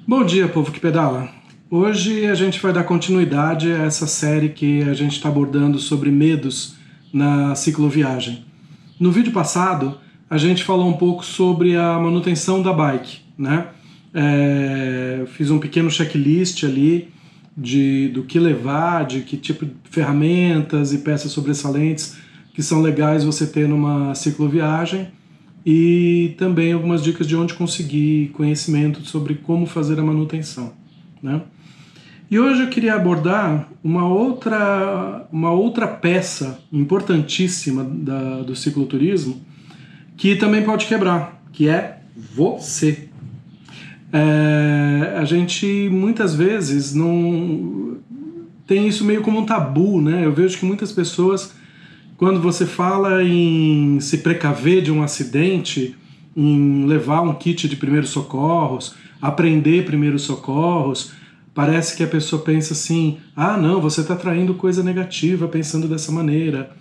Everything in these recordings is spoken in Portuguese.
Bom dia, povo que pedala! Hoje a gente vai dar continuidade a essa série que a gente está abordando sobre medos na cicloviagem. No vídeo passado, a gente falou um pouco sobre a manutenção da bike, né? Fiz um pequeno checklist ali do que levar, de que tipo de ferramentas e peças sobressalentes que são legais você ter numa cicloviagem, e também algumas dicas de onde conseguir conhecimento sobre como fazer a manutenção, né? E hoje eu queria abordar uma outra peça importantíssima do cicloturismo que também pode quebrar, que é você. A gente muitas vezes não tem isso meio como um tabu, né? Eu vejo que muitas pessoas, quando você fala em se precaver de um acidente, em levar um kit de primeiros socorros, aprender primeiros socorros, parece que a pessoa pensa assim: ah, não, você está atraindo coisa negativa pensando dessa maneira.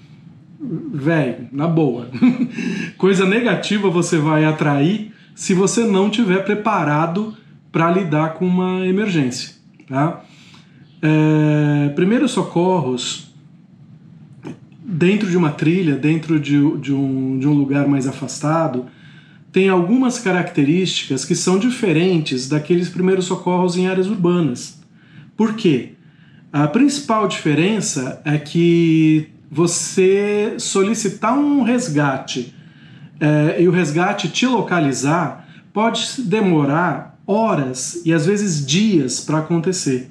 Véi, na boa. Coisa negativa você vai atrair se você não estiver preparado para lidar com uma emergência, tá? Primeiros socorros, dentro de uma trilha, dentro de um lugar mais afastado, tem algumas características que são diferentes daqueles primeiros socorros em áreas urbanas. Por quê? A principal diferença é que você solicitar um resgate e o resgate te localizar pode demorar horas e às vezes dias para acontecer.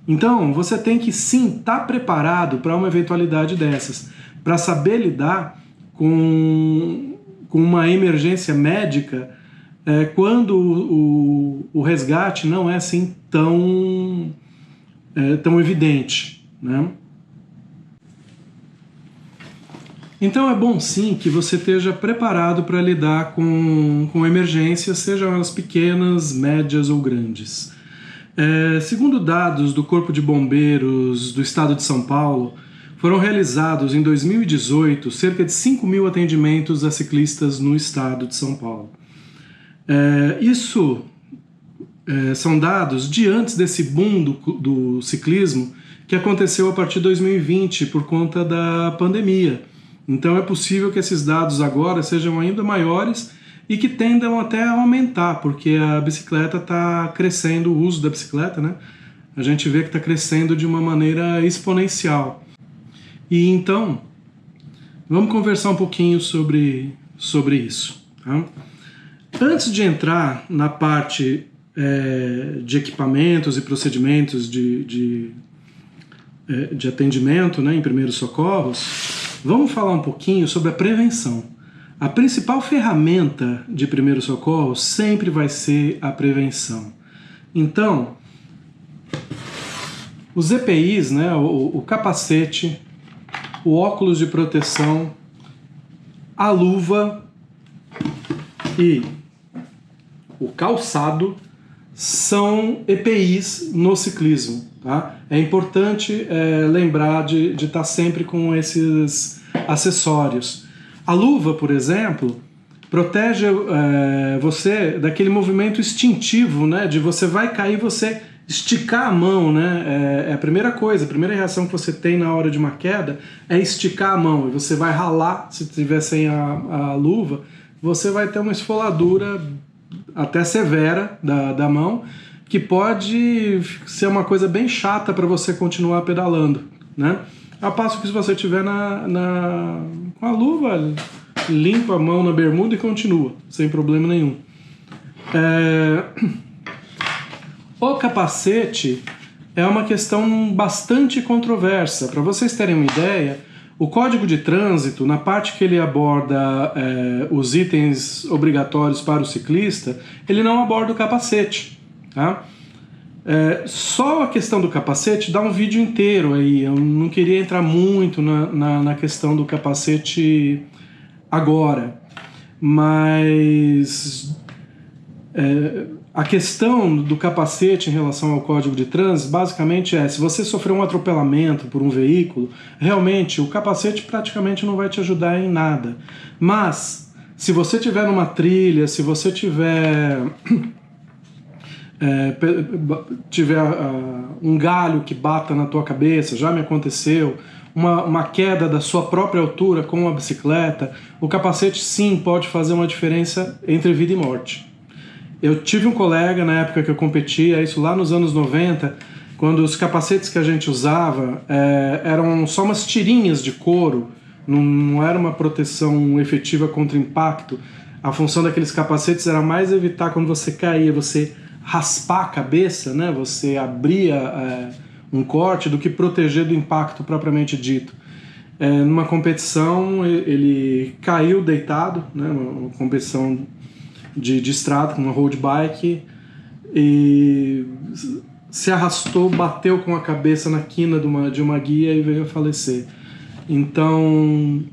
Então, você tem que sim estar preparado para uma eventualidade dessas, para saber lidar com uma emergência médica quando o resgate não é assim tão evidente, né? Então é bom sim que você esteja preparado para lidar com emergências, sejam elas pequenas, médias ou grandes. Segundo dados do Corpo de Bombeiros do Estado de São Paulo, foram realizados em 2018 cerca de 5.000 atendimentos a ciclistas no Estado de São Paulo. Isso são dados de antes desse boom do ciclismo que aconteceu a partir de 2020 por conta da pandemia. Então é possível que esses dados agora sejam ainda maiores e que tendam até a aumentar, porque a bicicleta está crescendo, o uso da bicicleta, né? A gente vê que está crescendo de uma maneira exponencial. E então, vamos conversar um pouquinho sobre isso, tá? Antes de entrar na parte de equipamentos e procedimentos de atendimento, né, em primeiros socorros, vamos falar um pouquinho sobre a prevenção. A principal ferramenta de primeiro socorro sempre vai ser a prevenção. Então, os EPIs, né, o capacete, o óculos de proteção, a luva e o calçado são EPIs no ciclismo, tá? É importante lembrar de estar sempre com esses acessórios. A luva, por exemplo, protege você daquele movimento instintivo, né? De você vai cair, você esticar a mão, né? É a primeira coisa, a primeira reação que você tem na hora de uma queda é esticar a mão. E você vai ralar, se tiver sem a luva, você vai ter uma esfoladura até severa da mão, que pode ser uma coisa bem chata para você continuar pedalando, né? A passo que se você tiver com a luva, limpa a mão na bermuda e continua, sem problema nenhum. O capacete é uma questão bastante controversa. Para vocês terem uma ideia, o Código de Trânsito, na parte que ele aborda os itens obrigatórios para o ciclista, ele não aborda o capacete, tá? Só a questão do capacete dá um vídeo inteiro aí. Eu não queria entrar muito na questão do capacete agora, mas a questão do capacete em relação ao Código de Trânsito basicamente se você sofrer um atropelamento por um veículo, realmente o capacete praticamente não vai te ajudar em nada. Mas se você estiver numa trilha, se você estiver tiver um galho que bata na tua cabeça, já me aconteceu, uma queda da sua própria altura com uma bicicleta, o capacete sim pode fazer uma diferença entre vida e morte. Eu tive um colega na época que eu competia, isso lá nos anos 90, quando os capacetes que a gente usava eram só umas tirinhas de couro, não era uma proteção efetiva contra impacto. A função daqueles capacetes era mais evitar quando você caía, você raspar a cabeça, né? Você abria um corte, do que proteger do impacto propriamente dito. Numa competição, ele caiu deitado, né? Uma competição de estrada, com uma road bike, e se arrastou, bateu com a cabeça na quina de uma guia e veio a falecer. Então,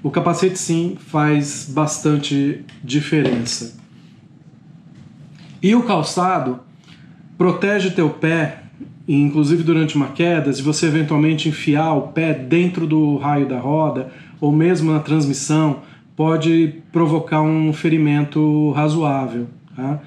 o capacete sim faz bastante diferença. E o calçado protege teu pé, inclusive durante uma queda, se você eventualmente enfiar o pé dentro do raio da roda, ou mesmo na transmissão, pode provocar um ferimento razoável, tá?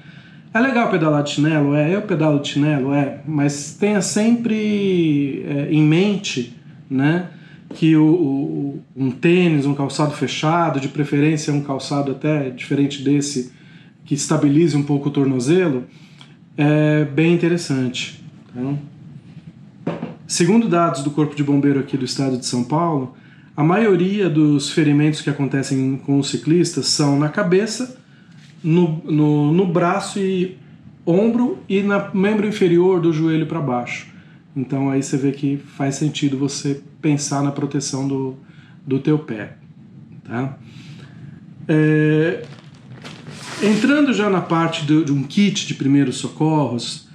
É legal pedalar de chinelo? Eu pedalo de chinelo? Mas tenha sempre em mente, né, que um tênis, um calçado fechado, de preferência um calçado até diferente desse, que estabilize um pouco o tornozelo, é bem interessante. Tá? Segundo dados do Corpo de Bombeiro aqui do estado de São Paulo, a maioria dos ferimentos que acontecem com os ciclistas são na cabeça, no braço e ombro e no membro inferior do joelho para baixo. Então aí você vê que faz sentido você pensar na proteção do teu pé. Tá? Entrando já na parte de um kit de primeiros socorros,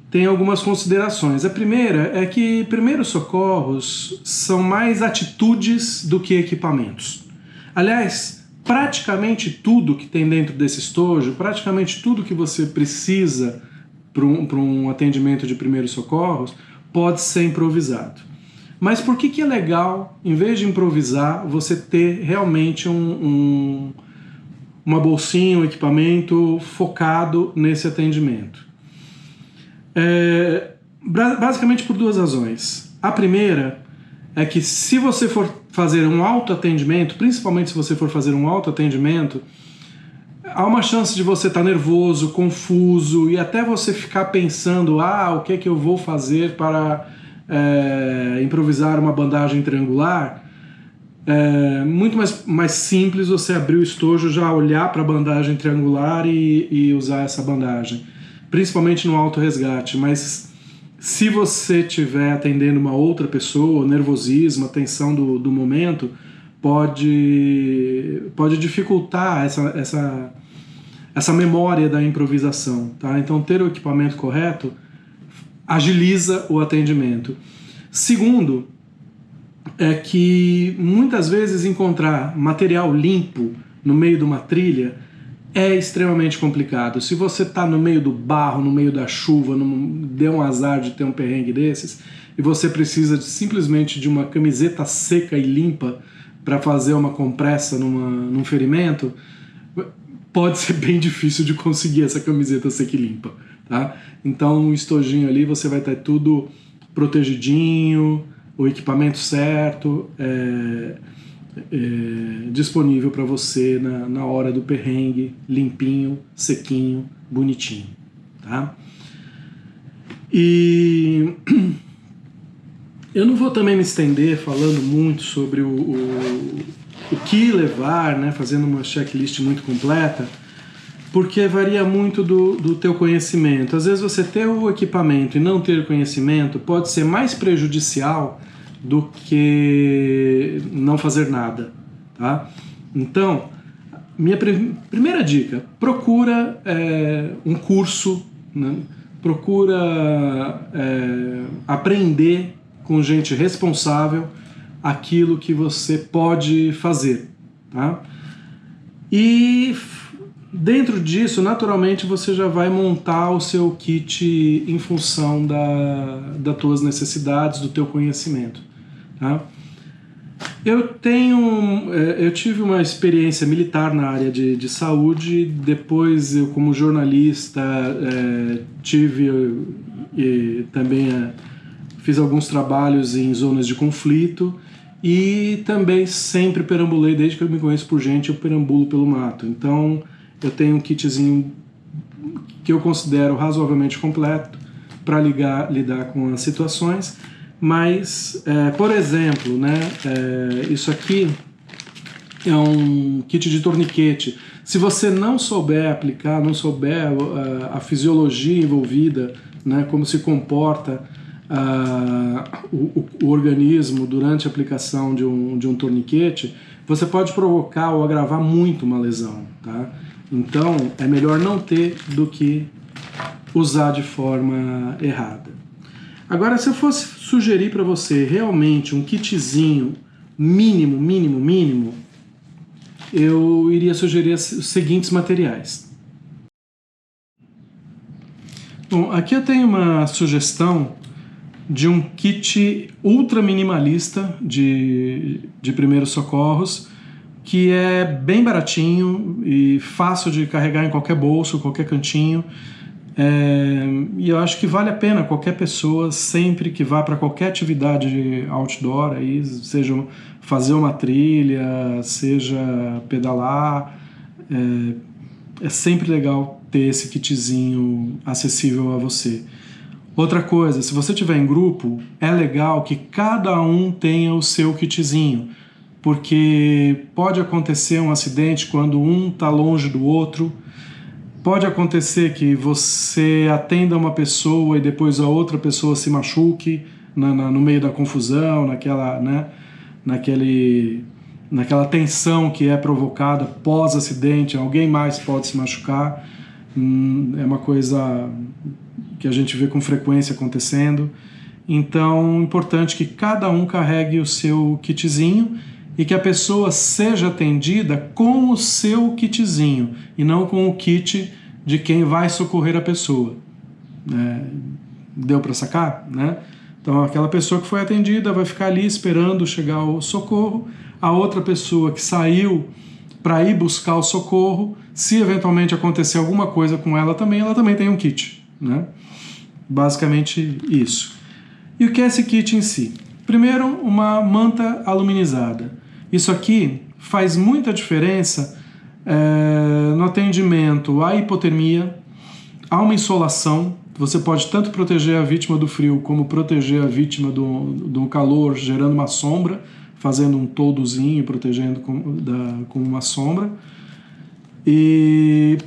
tem algumas considerações. A primeira é que primeiros socorros são mais atitudes do que equipamentos. Aliás, praticamente tudo que tem dentro desse estojo, praticamente tudo que você precisa para um atendimento de primeiros socorros, pode ser improvisado. Mas por que é legal, em vez de improvisar, você ter realmente uma bolsinha, um equipamento focado nesse atendimento? Basicamente por duas razões. A primeira é que se você for fazer um autoatendimento, principalmente se você for fazer um autoatendimento, há uma chance de você estar nervoso, confuso e até você ficar pensando, o que é que eu vou fazer para improvisar uma bandagem triangular. Muito mais simples você abrir o estojo, já olhar para a bandagem triangular e usar essa bandagem, principalmente no auto-resgate. Mas se você estiver atendendo uma outra pessoa, nervosismo, a tensão do momento, pode dificultar essa memória da improvisação. Tá? Então, ter o equipamento correto agiliza o atendimento. Segundo, é que muitas vezes encontrar material limpo no meio de uma trilha é extremamente complicado. Se você está no meio do barro, no meio da chuva, deu um azar de ter um perrengue desses, e você precisa simplesmente de uma camiseta seca e limpa para fazer uma compressa num ferimento, pode ser bem difícil de conseguir essa camiseta seca e limpa. Tá? Então, um estojinho ali, você vai ter tudo protegidinho, o equipamento certo, disponível para você na hora do perrengue, limpinho, sequinho, bonitinho. Tá? E eu não vou também me estender falando muito sobre o que levar, né, fazendo uma checklist muito completa, porque varia muito do teu conhecimento. Às vezes você ter o equipamento e não ter conhecimento pode ser mais prejudicial do que não fazer nada. Tá? Então, minha primeira dica, procura um curso, né? Procura aprender com gente responsável aquilo que você pode fazer. Tá? E dentro disso, naturalmente, você já vai montar o seu kit em função das tuas necessidades, do teu conhecimento. Tá? Eu tive uma experiência militar na área de saúde, depois eu como jornalista também fiz alguns trabalhos em zonas de conflito e também sempre perambulei, desde que eu me conheço por gente, eu perambulo pelo mato. Então eu tenho um kitzinho que eu considero razoavelmente completo para lidar com as situações. Mas, por exemplo, né, isso aqui é um kit de torniquete. Se você não souber aplicar, não souber a fisiologia envolvida, né, como se comporta o organismo durante a aplicação de um torniquete, você pode provocar ou agravar muito uma lesão, tá? Então, é melhor não ter do que usar de forma errada. Agora, se eu fosse sugerir para você realmente um kitzinho mínimo, eu iria sugerir os seguintes materiais. Bom, aqui eu tenho uma sugestão de um kit ultra minimalista de primeiros socorros, que é bem baratinho e fácil de carregar em qualquer bolso, qualquer cantinho. E eu acho que vale a pena qualquer pessoa, sempre que vá para qualquer atividade outdoor, aí, seja fazer uma trilha, seja pedalar, é sempre legal ter esse kitzinho acessível a você. Outra coisa, se você estiver em grupo, é legal que cada um tenha o seu kitzinho, porque pode acontecer um acidente quando um está longe do outro. Pode acontecer que você atenda uma pessoa e depois a outra pessoa se machuque no meio da confusão, naquela tensão que é provocada pós-acidente, alguém mais pode se machucar. É uma coisa que a gente vê com frequência acontecendo. Então, é importante que cada um carregue o seu kitzinho e que a pessoa seja atendida com o seu kitzinho e não com o kit de quem vai socorrer a pessoa. Deu para sacar? Né? Então aquela pessoa que foi atendida vai ficar ali esperando chegar o socorro, a outra pessoa que saiu para ir buscar o socorro, se eventualmente acontecer alguma coisa com ela também tem um kit. Né? Basicamente isso. E o que é esse kit em si? Primeiro, uma manta aluminizada. Isso aqui faz muita diferença no atendimento à hipotermia, a uma insolação. Você pode tanto proteger a vítima do frio como proteger a vítima do calor, gerando uma sombra, fazendo um toldozinho, protegendo com uma sombra. E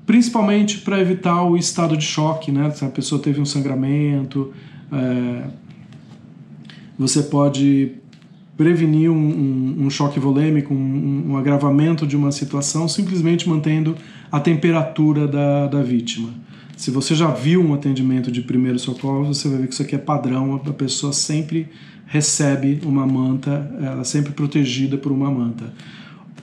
principalmente para evitar o estado de choque, né? Se a pessoa teve um sangramento, você pode prevenir um choque volêmico, um agravamento de uma situação, simplesmente mantendo a temperatura da vítima. Se você já viu um atendimento de primeiro socorro, você vai ver que isso aqui é padrão, a pessoa sempre recebe uma manta, ela é sempre protegida por uma manta.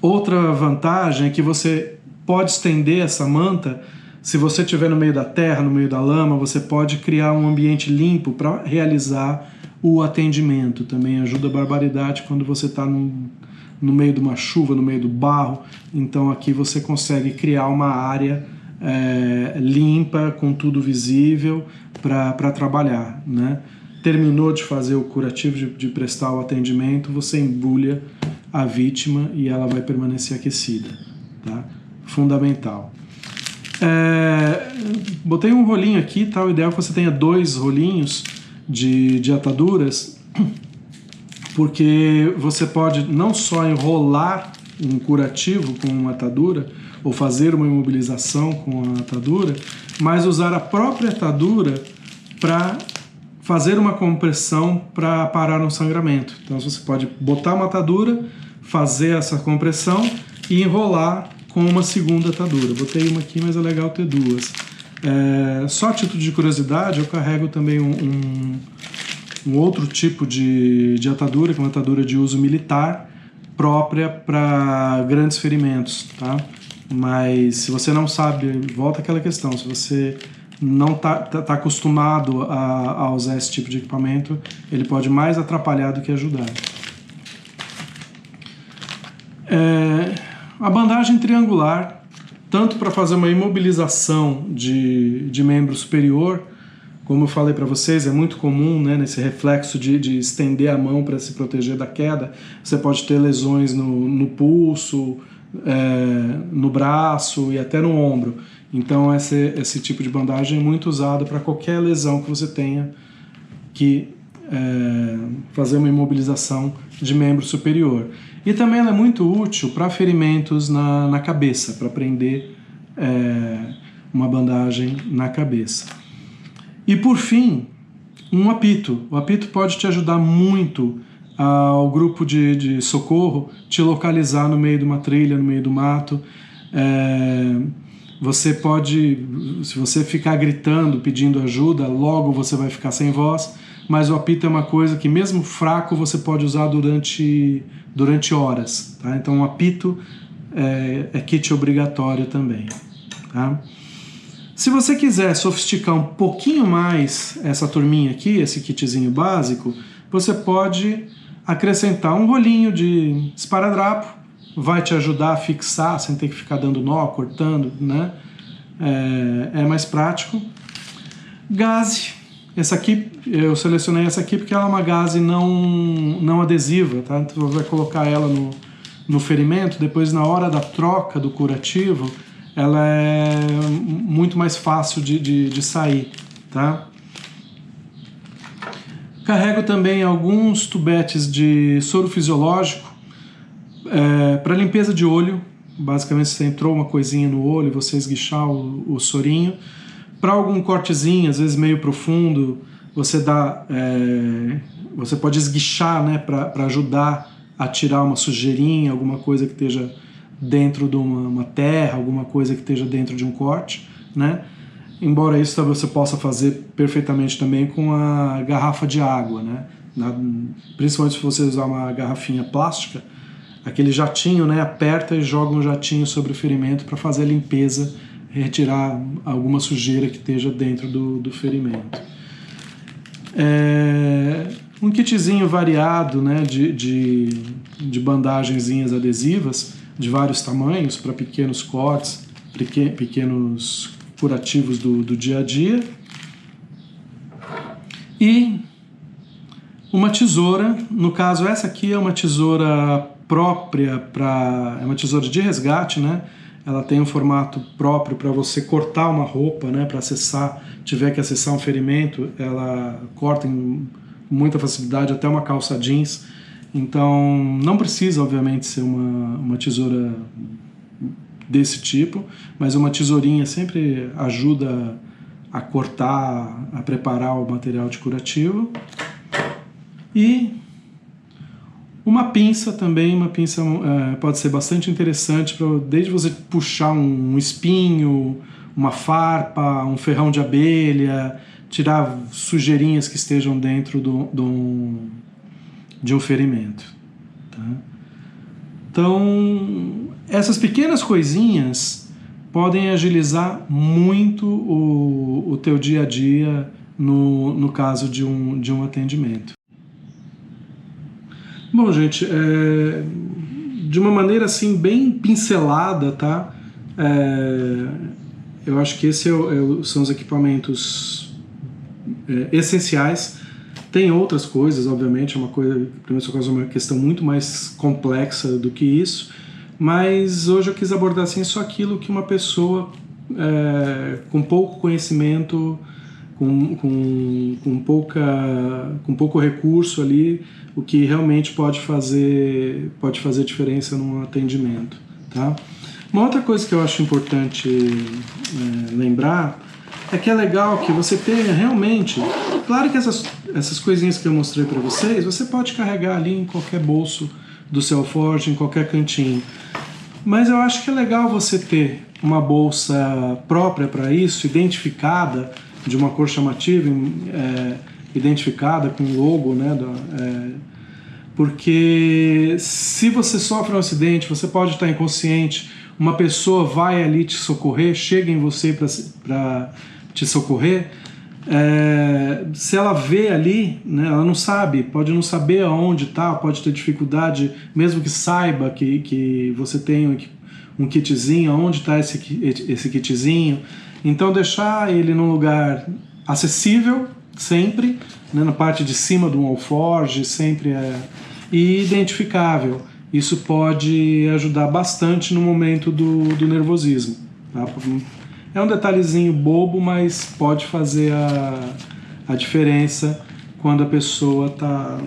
Outra vantagem é que você pode estender essa manta. Se você estiver no meio da terra, no meio da lama, você pode criar um ambiente limpo para realizar o atendimento. Também ajuda a barbaridade quando você está no meio de uma chuva, no meio do barro. Então aqui você consegue criar uma área limpa, com tudo visível para trabalhar. Né? Terminou de fazer o curativo, de prestar o atendimento, você embrulha a vítima e ela vai permanecer aquecida. Tá? Fundamental. Botei um rolinho aqui, tá? O ideal é que você tenha 2 rolinhos de ataduras, porque você pode não só enrolar um curativo com uma atadura ou fazer uma imobilização com a atadura, mas usar a própria atadura para fazer uma compressão para parar um sangramento. Então você pode botar uma atadura, fazer essa compressão e enrolar com uma segunda atadura. Botei uma aqui, mas é legal ter 2. Só a título de curiosidade, eu carrego também um outro tipo de atadura, que é uma atadura de uso militar, própria para grandes ferimentos, tá? Mas se você não sabe, volta àquela questão, se você não tá acostumado a usar esse tipo de equipamento, ele pode mais atrapalhar do que ajudar. A bandagem triangular, tanto para fazer uma imobilização de membro superior, como eu falei para vocês, é muito comum, né, nesse reflexo de estender a mão para se proteger da queda. Você pode ter lesões no pulso, no braço e até no ombro. Então esse tipo de bandagem é muito usado para qualquer lesão que você tenha que fazer uma imobilização de membro superior. E também ela é muito útil para ferimentos na cabeça, para prender uma bandagem na cabeça. E por fim, um apito. O apito pode te ajudar muito ao grupo de socorro te localizar no meio de uma trilha, no meio do mato. Você pode, se você ficar gritando, pedindo ajuda, logo você vai ficar sem voz, mas o apito é uma coisa que mesmo fraco você pode usar durante horas, tá? Então o apito é kit obrigatório também, tá? Se você quiser sofisticar um pouquinho mais essa turminha aqui, esse kitzinho básico, você pode acrescentar um rolinho de esparadrapo, vai te ajudar a fixar sem ter que ficar dando nó, cortando, né? É mais prático. Gaze, essa aqui, eu selecionei essa aqui porque ela é uma gaze não adesiva, tá? Então você vai colocar ela no ferimento, depois na hora da troca do curativo, ela é muito mais fácil de sair, tá? Carrego também alguns tubetes de soro fisiológico para limpeza de olho. Basicamente, se entrou uma coisinha no olho, você esguichar o sorinho. Para algum cortezinho, às vezes meio profundo, você pode esguichar, né, para ajudar a tirar uma sujeirinha, alguma coisa que esteja dentro de uma terra, alguma coisa que esteja dentro de um corte, né? Embora isso você possa fazer perfeitamente também com a garrafa de água, né? Principalmente se você usar uma garrafinha plástica, aquele jatinho, né, aperta e joga um jatinho sobre o ferimento para fazer a limpeza, retirar alguma sujeira que esteja dentro do ferimento. Um kitzinho variado, né, de bandagenzinhas adesivas de vários tamanhos para pequenos cortes, pequenos curativos do dia a dia. E uma tesoura, no caso essa aqui é uma tesoura própria é uma tesoura de resgate, né? Ela tem um formato próprio para você cortar uma roupa, né? Para tiver que acessar um ferimento, ela corta com muita facilidade até uma calça jeans. Então não precisa, obviamente, ser uma tesoura desse tipo, mas uma tesourinha sempre ajuda a cortar, a preparar o material de curativo. E uma pinça também, pode ser bastante interessante, desde você puxar um espinho, uma farpa, um ferrão de abelha, tirar sujeirinhas que estejam dentro de um ferimento. Tá? Então, essas pequenas coisinhas podem agilizar muito o teu dia a dia no caso de um atendimento. Bom, gente, de uma maneira assim bem pincelada, tá? Eu acho que esses são os equipamentos essenciais. Tem outras coisas, obviamente, é uma questão muito mais complexa do que isso, mas hoje eu quis abordar assim, só aquilo que uma pessoa com pouco conhecimento, com pouco recurso ali, o que realmente pode fazer diferença num atendimento, tá? Uma outra coisa que eu acho importante lembrar é que é legal que você tenha realmente... Claro que essas coisinhas que eu mostrei para vocês, você pode carregar ali em qualquer bolso do seu alforje, em qualquer cantinho. Mas eu acho que é legal você ter uma bolsa própria para isso, identificada, de uma cor chamativa, identificada com o logo, né, porque se você sofre um acidente, você pode estar inconsciente, uma pessoa vai ali te socorrer, chega em você para te socorrer, Se ela vê ali, né, ela não sabe, pode não saber aonde está, pode ter dificuldade, mesmo que saiba que você tem um kitzinho, aonde está esse kitzinho. Então deixar ele num lugar acessível, sempre, né, na parte de cima do alforge, sempre e identificável. Isso pode ajudar bastante no momento do nervosismo. Tá? É um detalhezinho bobo, mas pode fazer a diferença quando a pessoa tá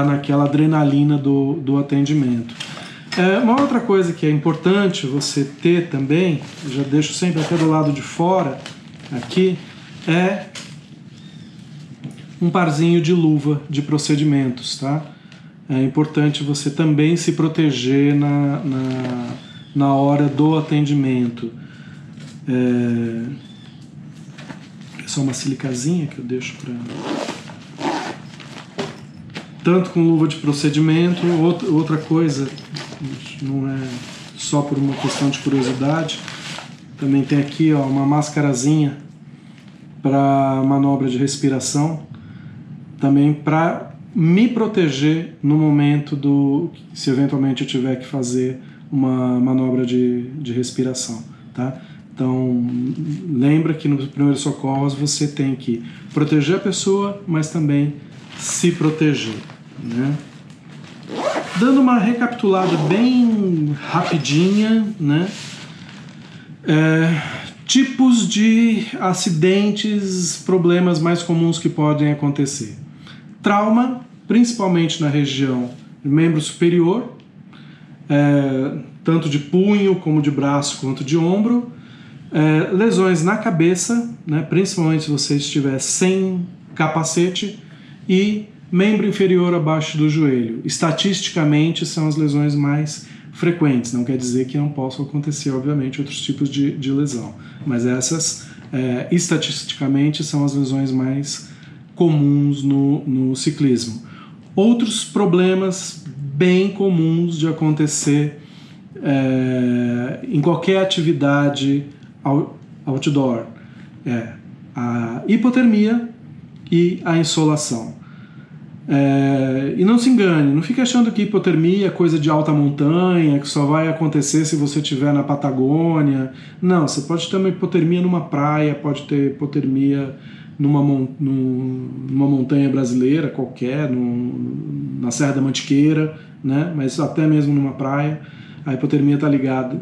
naquela adrenalina do atendimento. Uma outra coisa que é importante você ter também, eu já deixo sempre até do lado de fora, aqui, é um parzinho de luva de procedimentos, tá? É importante você também se proteger na hora do atendimento. É só uma silicazinha que eu deixo para... Tanto com luva de procedimento, outra coisa, não é só por uma questão de curiosidade, também tem aqui uma máscarazinha para manobra de respiração, também para me proteger no momento se eventualmente eu tiver que fazer uma manobra de respiração, tá? Então, lembra que nos primeiros socorros você tem que proteger a pessoa, mas também se proteger, né? Dando uma recapitulada bem rapidinha, né? Tipos de acidentes, problemas mais comuns que podem acontecer. Trauma, principalmente na região do membro superior, tanto de punho, como de braço, quanto de ombro. Lesões na cabeça, né, principalmente se você estiver sem capacete, e membro inferior abaixo do joelho. Estatisticamente são as lesões mais frequentes, não quer dizer que não possam acontecer, obviamente, outros tipos de lesão, mas essas estatisticamente são as lesões mais comuns no ciclismo. Outros problemas bem comuns de acontecer em qualquer atividade outdoor a hipotermia e a insolação. E não se engane, não fique achando que hipotermia é coisa de alta montanha, que só vai acontecer se você estiver na Patagônia. Não, você pode ter uma hipotermia numa praia, pode ter hipotermia numa montanha brasileira qualquer, na Serra da Mantiqueira, né? Mas até mesmo numa praia. A hipotermia está ligada,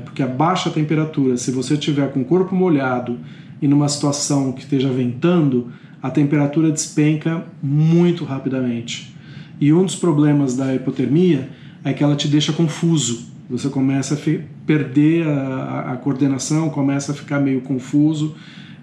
porque a baixa temperatura, se você estiver com o corpo molhado e numa situação que esteja ventando, a temperatura despenca muito rapidamente. E um dos problemas da hipotermia é que ela te deixa confuso. Você começa a perder a coordenação, começa a ficar meio confuso,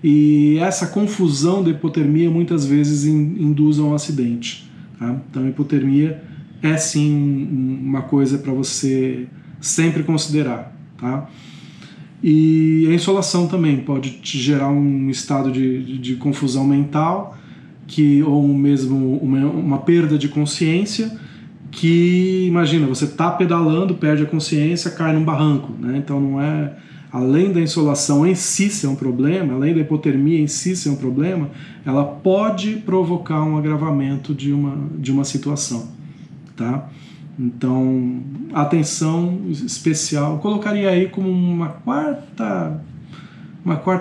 e essa confusão da hipotermia muitas vezes induz a um acidente. Tá? Então a hipotermia é sim uma coisa para você sempre considerar. Tá? E a insolação também pode te gerar um estado de confusão mental, ou mesmo uma perda de consciência, que, imagina, você está pedalando, perde a consciência, cai num barranco, né? Então não é... Além da insolação em si ser um problema, além da hipotermia em si ser um problema, ela pode provocar um agravamento de uma situação, tá? Então, atenção especial. Eu colocaria aí como uma quarta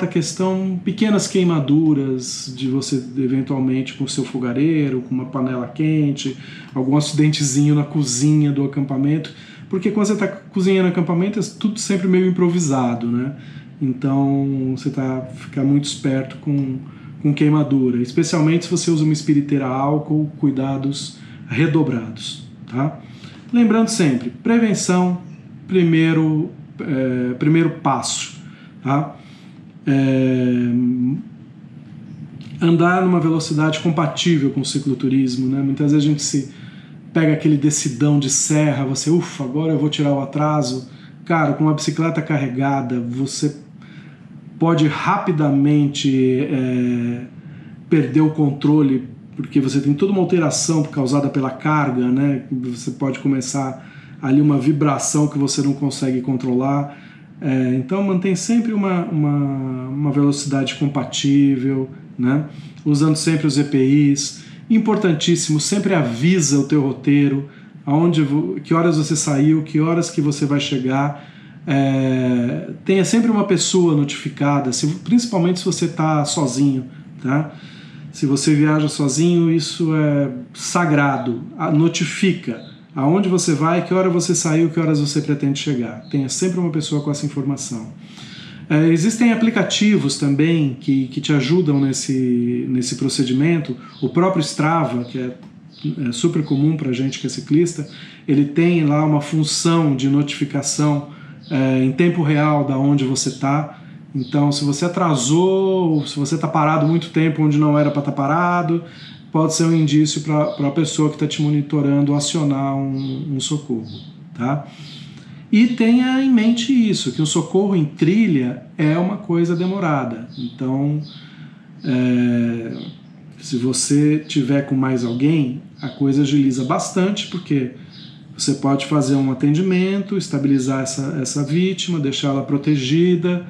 questão, pequenas queimaduras de você, eventualmente, com o seu fogareiro, com uma panela quente, algum acidentezinho na cozinha do acampamento, porque quando você está cozinhando no acampamento é tudo sempre meio improvisado, né? Então, você fica muito esperto com queimadura, especialmente se você usa uma espiriteira a álcool, cuidados redobrados, tá? Lembrando sempre, prevenção, primeiro passo, tá? Andar numa velocidade compatível com o cicloturismo, né? Muitas vezes a gente pega aquele decidão de serra, você, agora eu vou tirar o atraso. Cara, com uma bicicleta carregada, você pode rapidamente perder o controle, porque você tem toda uma alteração causada pela carga, né? Você pode começar ali uma vibração que você não consegue controlar. Então mantém sempre uma velocidade compatível, né? Usando sempre os EPIs. Importantíssimo, sempre avisa o teu roteiro, que horas você saiu, que horas que você vai chegar. Tenha sempre uma pessoa notificada, principalmente se você está sozinho, tá? Se você viaja sozinho, isso é sagrado. Notifica aonde você vai, que hora você saiu, que horas você pretende chegar. Tenha sempre uma pessoa com essa informação. Existem aplicativos também que te ajudam nesse procedimento. O próprio Strava, que é super comum para a gente que é ciclista, ele tem lá uma função de notificação em tempo real da onde você está. Então, se você atrasou, se você está parado muito tempo onde não era para estar parado, pode ser um indício para a pessoa que está te monitorando acionar um socorro, tá? E tenha em mente isso, que o socorro em trilha é uma coisa demorada. Então, se você tiver com mais alguém, a coisa agiliza bastante, porque você pode fazer um atendimento, estabilizar essa vítima, deixá-la protegida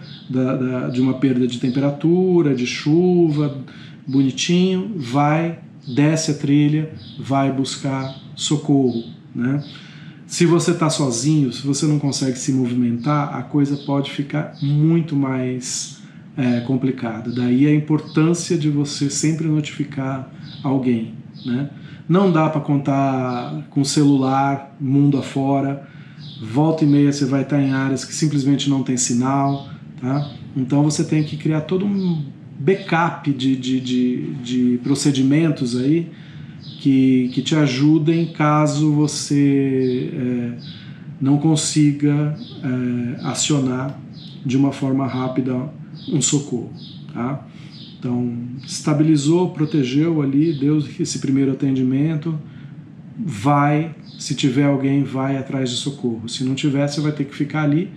de uma perda de temperatura, de chuva, bonitinho, desce a trilha, vai buscar socorro, né? Se você está sozinho, se você não consegue se movimentar, a coisa pode ficar muito mais complicada. Daí a importância de você sempre notificar alguém, né? Não dá para contar com celular, mundo afora. Volta e meia você vai estar em áreas que simplesmente não tem sinal, tá? Então você tem que criar todo um backup de procedimentos aí que te ajudem caso você não consiga acionar de uma forma rápida um socorro, tá? Então, estabilizou, protegeu ali, deu esse primeiro atendimento, se tiver alguém, vai atrás de socorro. Se não tiver, você vai ter que ficar ali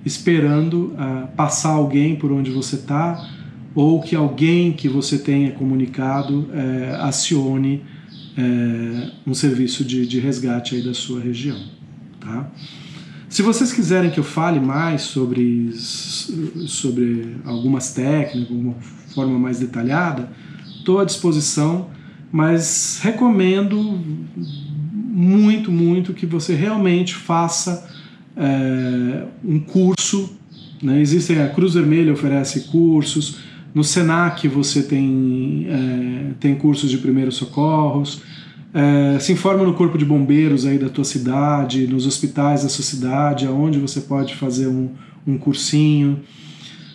esperando passar alguém por onde você está, ou que alguém que você tenha comunicado acione um serviço de resgate aí da sua região, tá? Se vocês quiserem que eu fale mais sobre algumas técnicas, alguma forma mais detalhada, estou à disposição, mas recomendo muito, muito que você realmente faça um curso, né? A Cruz Vermelha oferece cursos, no Senac você tem cursos de primeiros socorros, se informa no corpo de bombeiros aí da tua cidade, nos hospitais da sua cidade, aonde você pode fazer um cursinho.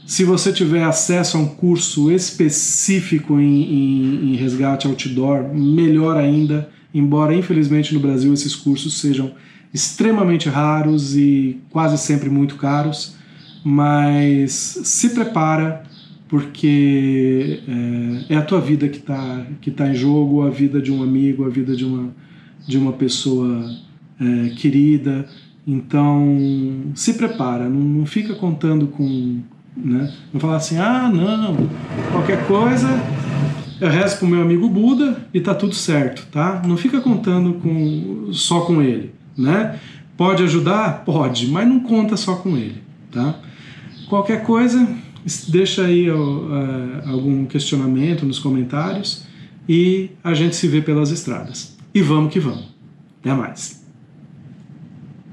Se você tiver acesso a um curso específico em resgate outdoor, melhor ainda, embora infelizmente no Brasil esses cursos sejam extremamente raros e quase sempre muito caros, mas se prepara, porque é a tua vida que tá em jogo, a vida de um amigo, a vida de uma pessoa querida. Então se prepara, não fica contando com... né? Não falar assim, não, qualquer coisa eu rezo pro meu amigo Buda e tá tudo certo, tá? Não fica contando só com ele, né? Pode ajudar? Pode, mas não conta só com ele, tá? Qualquer coisa, deixa aí algum questionamento nos comentários e a gente se vê pelas estradas. E vamos que vamos. Até mais.